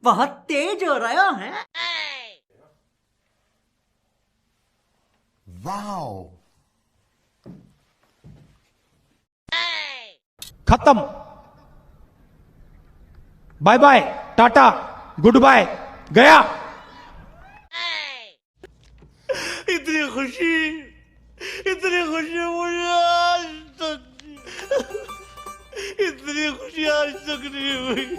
बहुत तेज हो रहा है। Wow. खत्म। Bye bye, tata, good bye, गया। इतनी खुशी मुझे आज तक, इतनी खुशी आज तक नहीं हुई।